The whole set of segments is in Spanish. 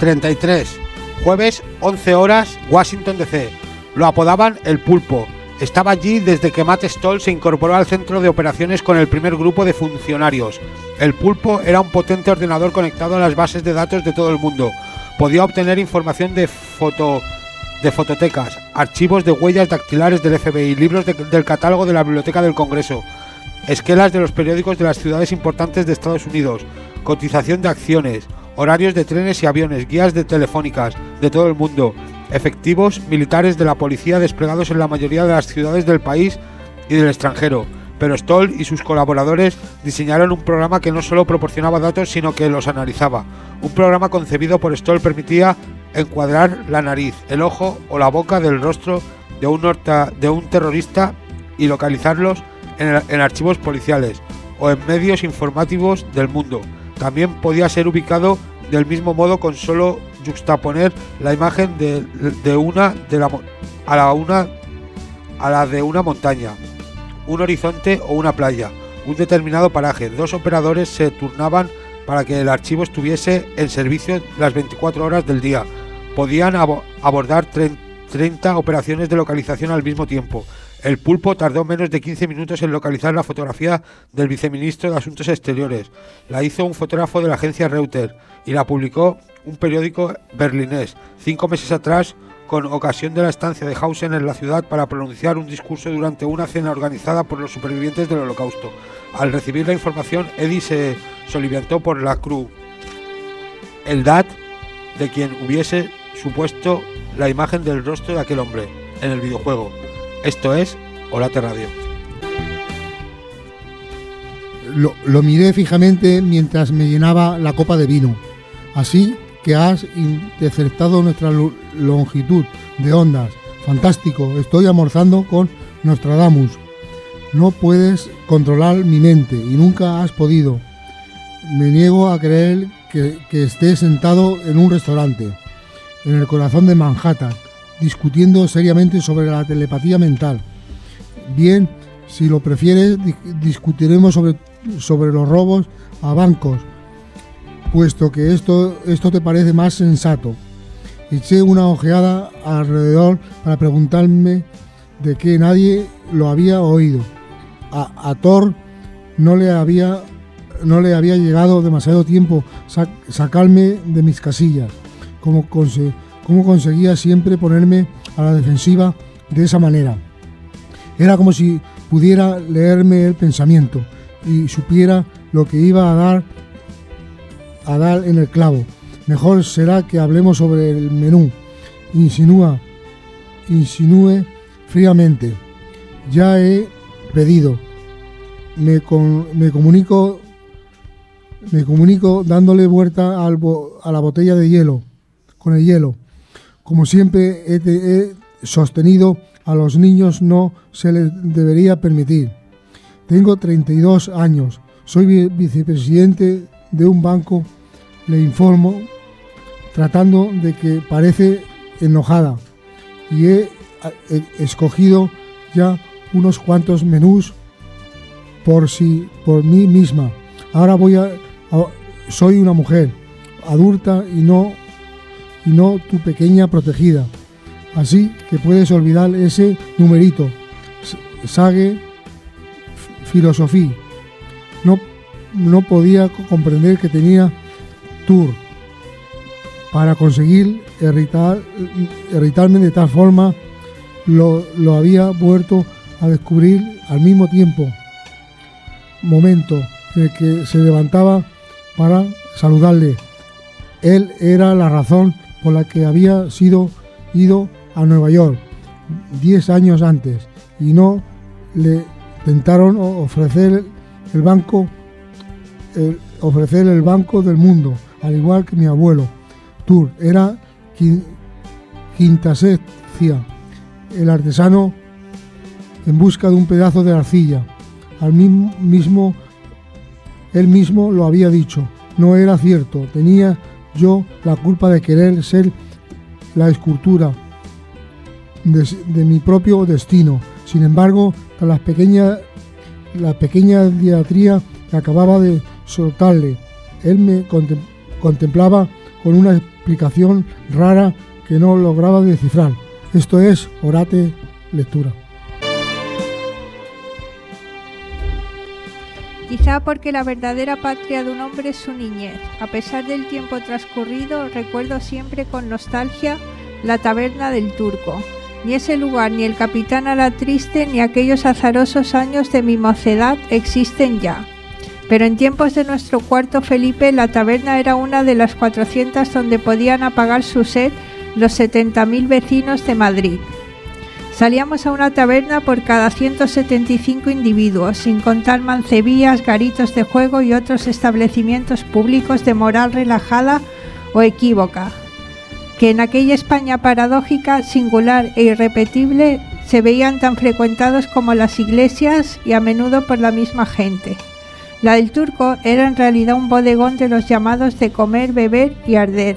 33. Jueves, 11 horas, Washington DC. Lo apodaban El Pulpo. Estaba allí desde que Matt Stoll se incorporó al centro de operaciones con el primer grupo de funcionarios. El Pulpo era un potente ordenador conectado a las bases de datos de todo el mundo. Podía obtener información de fototecas, archivos de huellas dactilares del FBI, libros del catálogo de la Biblioteca del Congreso, esquelas de los periódicos de las ciudades importantes de Estados Unidos, cotización de acciones, horarios de trenes y aviones, guías de telefónicas de todo el mundo, efectivos militares de la policía desplegados en la mayoría de las ciudades del país y del extranjero. Pero Stoll y sus colaboradores diseñaron un programa que no solo proporcionaba datos, sino que los analizaba. Un programa concebido por Stoll permitía encuadrar la nariz, el ojo o la boca del rostro de un terrorista y localizarlos en archivos policiales o en medios informativos del mundo. También podía ser ubicado del mismo modo con solo yuxtaponer la imagen a la de una montaña, un horizonte o una playa, un determinado paraje. Dos operadores se turnaban para que el archivo estuviese en servicio las 24 horas del día. Podían abordar 30 operaciones de localización al mismo tiempo. El Pulpo tardó menos de 15 minutos en localizar la fotografía del viceministro de Asuntos Exteriores. La hizo un fotógrafo de la agencia Reuters y la publicó un periódico berlinés 5 meses atrás, con ocasión de la estancia de Hausen en la ciudad para pronunciar un discurso durante una cena organizada por los supervivientes del Holocausto. Al recibir la información, Eddie se soliviantó por la crueldad de quien hubiese supuesto la imagen del rostro de aquel hombre en el videojuego. Esto es Olate Radio. Lo miré fijamente mientras me llenaba la copa de vino. Así que has interceptado nuestra longitud de ondas. Fantástico, estoy almorzando con Nostradamus. No puedes controlar mi mente y nunca has podido. Me niego a creer que estés sentado en un restaurante, en el corazón de Manhattan, discutiendo seriamente sobre la telepatía mental. Bien, si lo prefieres, discutiremos sobre los robos a bancos, puesto que esto te parece más sensato. Eché una ojeada alrededor para preguntarme de qué nadie lo había oído. A Thor no le había llegado demasiado tiempo sacarme de mis casillas. ¿Cómo conseguía siempre ponerme a la defensiva de esa manera? Era como si pudiera leerme el pensamiento y supiera lo que iba a dar en el clavo. Mejor será que hablemos sobre el menú. Insinúe fríamente. Ya he pedido. Me comunico dándole vuelta a la botella de hielo, con el hielo. Como siempre he sostenido, a los niños no se les debería permitir. Tengo 32 años, soy vicepresidente de un banco, le informo, tratando de que parece enojada, y he escogido ya unos cuantos menús por mí misma. Ahora soy una mujer adulta y no tu pequeña protegida. Así que puedes olvidar ese numerito. Sage filosofía. No podía comprender que tenía Tour para conseguir irritarme de tal forma. Lo había vuelto a descubrir al mismo tiempo. Momento en el que se levantaba para saludarle. Él era la razón por la que había ido a Nueva York 10 años antes y no le tentaron ofrecer el banco del mundo, al igual que mi abuelo. Tour era quintasecia, el artesano en busca de un pedazo de arcilla. Él mismo lo había dicho. No era cierto. Tenía yo la culpa de querer ser la escultura de mi propio destino. Sin embargo, la pequeña diatría que acababa de soltarle, él me contemplaba con una explicación rara que no lograba descifrar. Esto es Orate Lectura. Quizá porque la verdadera patria de un hombre es su niñez. A pesar del tiempo transcurrido, recuerdo siempre con nostalgia la taberna del Turco. Ni ese lugar, ni el Capitán Alatriste, ni aquellos azarosos años de mi mocedad existen ya. Pero en tiempos de nuestro cuarto Felipe, la taberna era una de las 400 donde podían apagar su sed los 70.000 vecinos de Madrid. Salíamos a una taberna por cada 175 individuos, sin contar mancebías, garitos de juego y otros establecimientos públicos de moral relajada o equívoca, que en aquella España paradójica, singular e irrepetible, se veían tan frecuentados como las iglesias y a menudo por la misma gente. La del Turco era en realidad un bodegón de los llamados de comer, beber y arder,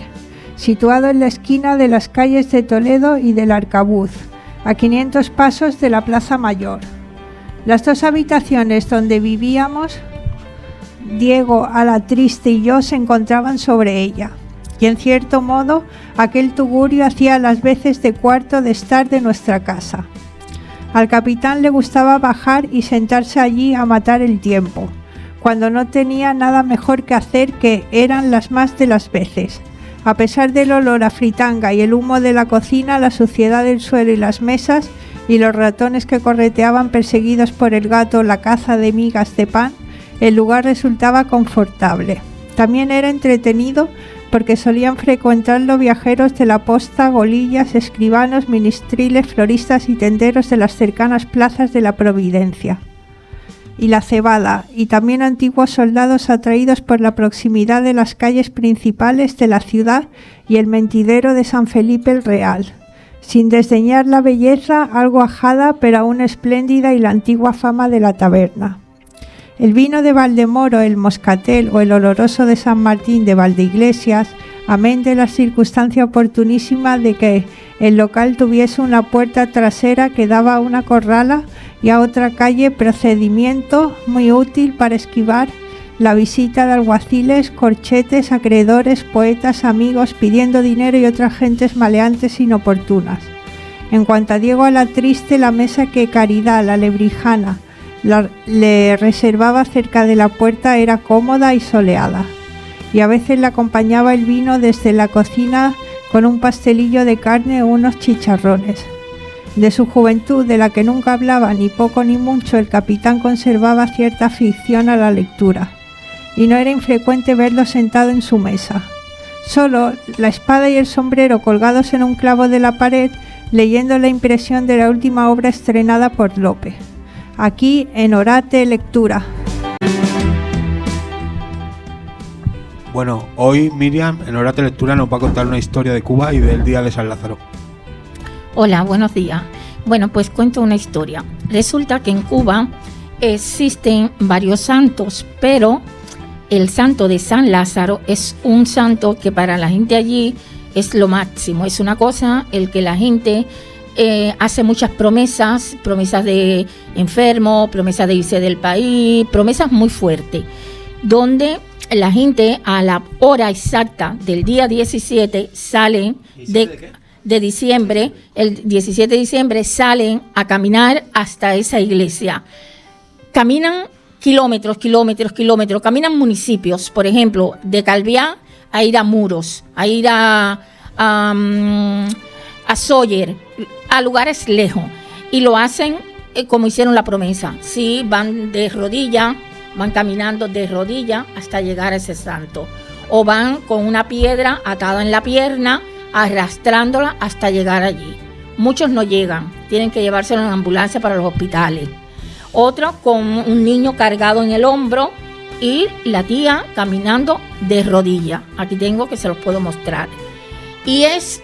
situado en la esquina de las calles de Toledo y del Arcabuz, a 500 pasos de la Plaza Mayor. Las dos habitaciones donde vivíamos, Diego Alatriste y yo, se encontraban sobre ella, y en cierto modo aquel tugurio hacía las veces de cuarto de estar de nuestra casa. Al capitán le gustaba bajar y sentarse allí a matar el tiempo, cuando no tenía nada mejor que hacer, que eran las más de las veces. A pesar del olor a fritanga y el humo de la cocina, la suciedad del suelo y las mesas, y los ratones que correteaban perseguidos por el gato, la caza de migas de pan, el lugar resultaba confortable. También era entretenido porque solían frecuentarlo viajeros de la posta, golillas, escribanos, ministriles, floristas y tenderos de las cercanas plazas de la Providencia y la Cebada, y también antiguos soldados atraídos por la proximidad de las calles principales de la ciudad y el mentidero de San Felipe el Real, sin desdeñar la belleza, algo ajada pero aún espléndida, y la antigua fama de la taberna. El vino de Valdemoro, el moscatel o el oloroso de San Martín de Valdeiglesias, amén de la circunstancia oportunísima de que el local tuviese una puerta trasera que daba a una corrala y a otra calle, procedimiento muy útil para esquivar la visita de alguaciles, corchetes, acreedores, poetas, amigos pidiendo dinero y otras gentes maleantes inoportunas. En cuanto a Diego Alatriste, la mesa que Caridad, la lebrijana, le reservaba cerca de la puerta era cómoda y soleada, y a veces le acompañaba el vino desde la cocina con un pastelillo de carne o unos chicharrones. De su juventud, de la que nunca hablaba ni poco ni mucho, el capitán conservaba cierta afición a la lectura, y no era infrecuente verlo sentado en su mesa, solo la espada y el sombrero colgados en un clavo de la pared, leyendo la impresión de la última obra estrenada por Lope. Aquí en Orate Lectura. Bueno, hoy Miriam en Orate Lectura nos va a contar una historia de Cuba y del Día de San Lázaro. Hola, buenos días. Bueno, pues cuento una historia. Resulta que en Cuba existen varios santos, pero el santo de San Lázaro es un santo que para la gente allí es lo máximo. Es una cosa, el que la gente hace muchas promesas de enfermo, promesas de irse del país, promesas muy fuertes, donde la gente a la hora exacta del día 17 salen de diciembre, el 17 de diciembre salen a caminar hasta esa iglesia. Caminan kilómetros, caminan municipios, por ejemplo, de Calviá a ir a Muros, a ir a Sóller, a lugares lejos, y lo hacen como hicieron la promesa. Sí, van de rodillas, van caminando de rodillas hasta llegar a ese santo, o van con una piedra atada en la pierna, arrastrándola hasta llegar allí. Muchos no llegan, tienen que llevárselo en ambulancia para los hospitales. Otros con un niño cargado en el hombro y la tía caminando de rodillas. Aquí tengo, que se los puedo mostrar. Y es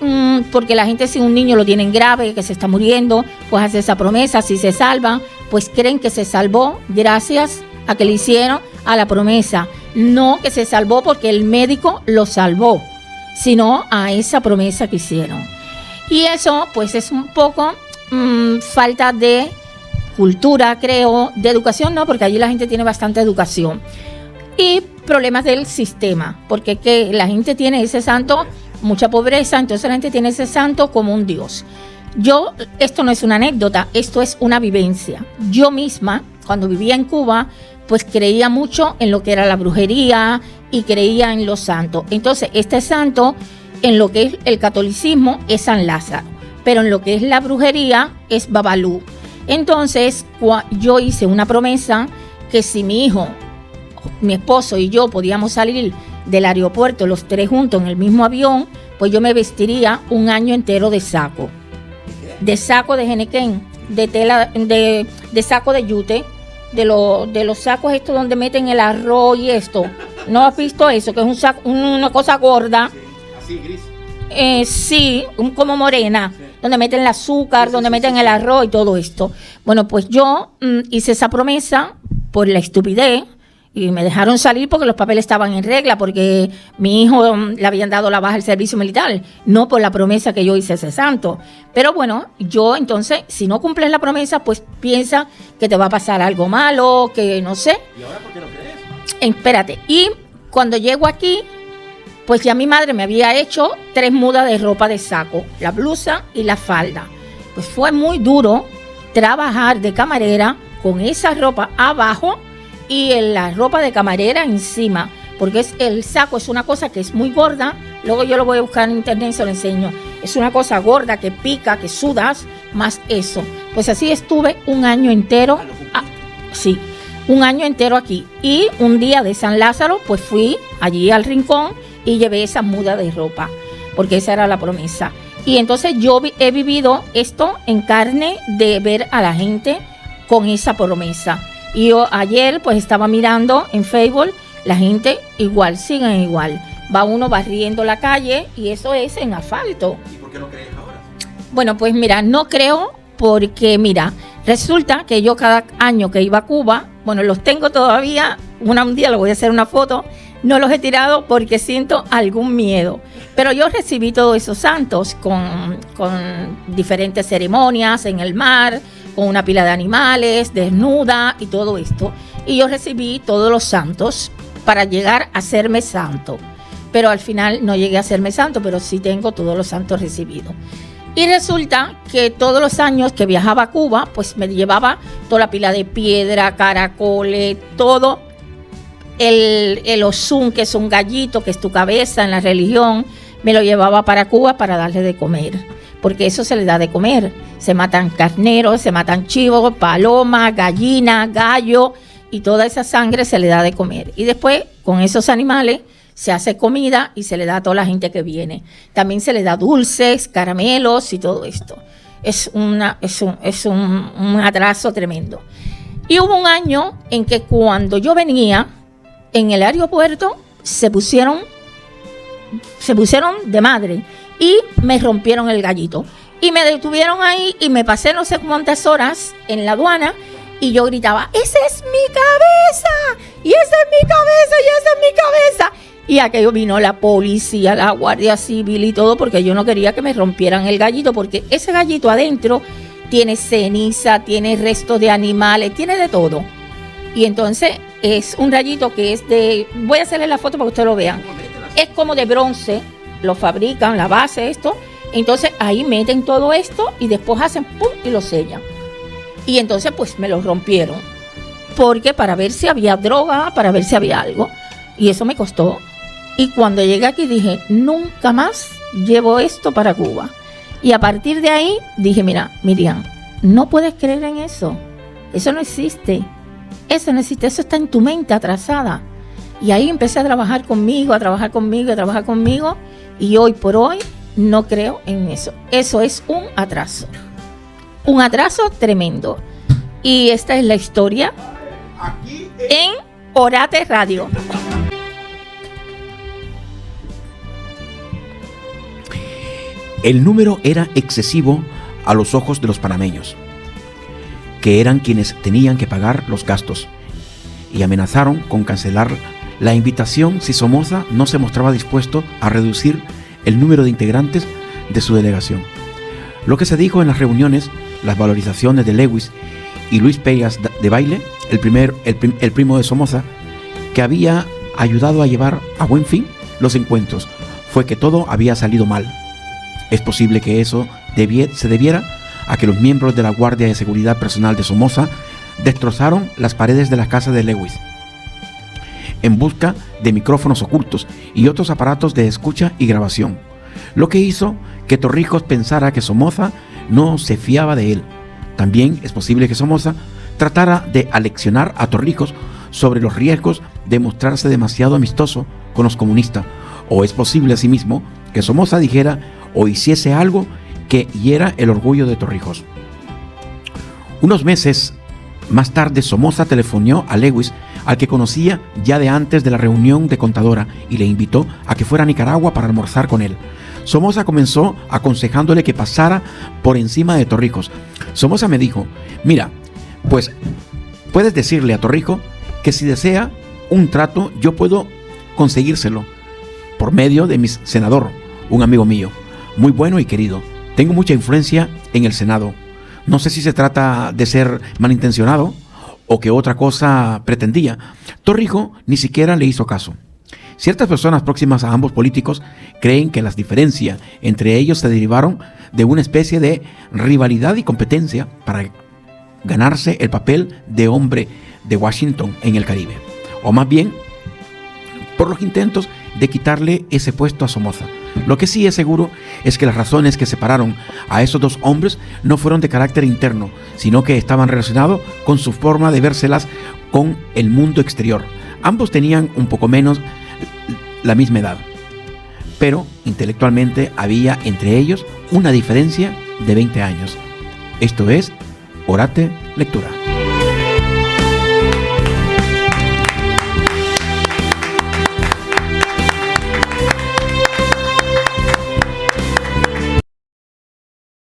porque la gente, si un niño lo tienen grave, que se está muriendo, pues hace esa promesa. Si se salva, pues creen que se salvó gracias a que le hicieron a la promesa. No que se salvó porque el médico lo salvó, sino a esa promesa que hicieron. Y eso pues es un poco falta de cultura, creo, de educación, no, porque allí la gente tiene bastante educación. problemas del sistema, porque que la gente tiene ese santo, mucha pobreza, entonces la gente tiene ese santo como un dios. Esto no es una anécdota, esto es una vivencia. Yo misma, cuando vivía en Cuba, pues creía mucho en lo que era la brujería y creía en los santos. Entonces, este santo, en lo que es el catolicismo, es San Lázaro, pero en lo que es la brujería es Babalú. Entonces, yo hice una promesa que si mi hijo, mi esposo y yo podíamos salir del aeropuerto los tres juntos en el mismo avión, pues yo me vestiría un año entero de saco. De saco de jenequén, de tela, de saco de yute, de los sacos estos donde meten el arroz y esto. ¿No has visto eso? Que es un saco, una cosa gorda. Así, gris. Sí, como morena, sí. Donde meten el azúcar, sí, donde meten el arroz y todo esto. Bueno, pues yo hice esa promesa por la estupidez. Y me dejaron salir porque los papeles estaban en regla, porque mi hijo le habían dado la baja al servicio militar, no por la promesa que yo hice a ese santo. Pero bueno, yo entonces, si no cumples la promesa, pues piensa que te va a pasar algo malo, que no sé. ¿Y ahora por qué no crees? Espérate, y cuando llego aquí, pues ya mi madre me había hecho 3 mudas de ropa de saco, la blusa y la falda. Pues fue muy duro trabajar de camarera con esa ropa abajo y la ropa de camarera encima, porque el saco es una cosa que es muy gorda. Luego yo lo voy a buscar en internet y se lo enseño. Es una cosa gorda que pica, que sudas, más eso. Pues así estuve un año entero. Sí, un año entero aquí. Y un día de San Lázaro, pues fui allí al rincón y llevé esa muda de ropa, porque esa era la promesa. Y entonces yo he vivido esto en carne, de ver a la gente con esa promesa. Y yo ayer pues estaba mirando en Facebook, la gente igual, siguen igual. Va uno barriendo la calle y eso es en asfalto. ¿Y por qué no crees ahora? Bueno, pues mira, no creo porque mira, resulta que yo cada año que iba a Cuba, bueno, los tengo todavía, un día le voy a hacer una foto, no los he tirado porque siento algún miedo. Pero yo recibí todos esos santos con diferentes ceremonias en el mar, con una pila de animales, desnuda y todo esto. Y yo recibí todos los santos para llegar a hacerme santo. Pero al final no llegué a hacerme santo, pero sí tengo todos los santos recibidos. Y resulta que todos los años que viajaba a Cuba, pues me llevaba toda la pila de piedra, caracoles, todo. El osún, que es un gallito, que es tu cabeza en la religión, me lo llevaba para Cuba para darle de comer. Porque eso se le da de comer. Se matan carneros, se matan chivos, palomas, gallinas, gallo, y toda esa sangre se le da de comer. Y después, con esos animales, se hace comida y se le da a toda la gente que viene. También se le da dulces, caramelos y todo esto. Es un atraso tremendo. Y hubo un año en que cuando yo venía, en el aeropuerto, se pusieron de madre y me rompieron el gallito. Y me detuvieron ahí y me pasé no sé cuántas horas en la aduana y yo gritaba, ¡esa es mi cabeza! ¡Y esa es mi cabeza! ¡Y esa es mi cabeza! Y aquello vino la policía, la Guardia Civil y todo, porque yo no quería que me rompieran el gallito, porque ese gallito adentro tiene ceniza, tiene restos de animales, tiene de todo. Y entonces es un gallito que es de... Voy a hacerle la foto para que ustedes lo vean. Es como de bronce, lo fabrican, la base, esto. Entonces ahí meten todo esto y después hacen pum y lo sellan. Y entonces pues me lo rompieron. Porque para ver si había droga, para ver si había algo. Y eso me costó. Y cuando llegué aquí dije, nunca más llevo esto para Cuba. Y a partir de ahí dije, mira, Miriam, no puedes creer en eso. Eso no existe. Eso no existe. Eso está en tu mente atrasada. Y ahí empecé a trabajar conmigo, a trabajar conmigo. Y hoy por hoy no creo en eso. Eso es un atraso. Un atraso tremendo. Y esta es la historia en Orate Radio. El número era excesivo a los ojos de los panameños, que eran quienes tenían que pagar los gastos, y amenazaron con cancelar la invitación si Somoza no se mostraba dispuesto a reducir el número de integrantes de su delegación. Lo que se dijo en las reuniones, las valorizaciones de Lewis y Luis Pérez de Baile, el primo de Somoza, que había ayudado a llevar a buen fin los encuentros fue que todo había salido mal. Es posible que eso se debiera a que los miembros de la Guardia de Seguridad Personal de Somoza destrozaron las paredes de la casa de Lewis en busca de micrófonos ocultos y otros aparatos de escucha y grabación, lo que hizo que Torrijos pensara que Somoza no se fiaba de él. También es posible que Somoza tratara de aleccionar a Torrijos sobre los riesgos de mostrarse demasiado amistoso con los comunistas, o es posible asimismo que Somoza dijera o hiciese algo que hiera el orgullo de Torrijos. Unos meses más tarde, Somoza telefonó a Lewis, al que conocía ya de antes de la reunión de contadora, y le invitó a que fuera a Nicaragua para almorzar con él. Somoza comenzó aconsejándole que pasara por encima de Torrijos. Somoza me dijo: mira, pues puedes decirle a Torrijos que si desea un trato yo puedo conseguírselo por medio de mi senador, un amigo mío, muy bueno y querido. Tengo mucha influencia en el Senado. No sé si se trata de ser malintencionado o que otra cosa pretendía. Torrijos ni siquiera le hizo caso. Ciertas personas próximas a ambos políticos creen que las diferencias entre ellos se derivaron de una especie de rivalidad y competencia para ganarse el papel de hombre de Washington en el Caribe, o más bien por los intentos de quitarle ese puesto a Somoza. Lo que sí es seguro es que las razones que separaron a esos dos hombres no fueron de carácter interno, sino que estaban relacionados con su forma de vérselas con el mundo exterior. Ambos tenían un poco menos la misma edad, pero intelectualmente había entre ellos una diferencia de 20 años. Esto es Orate Lectura.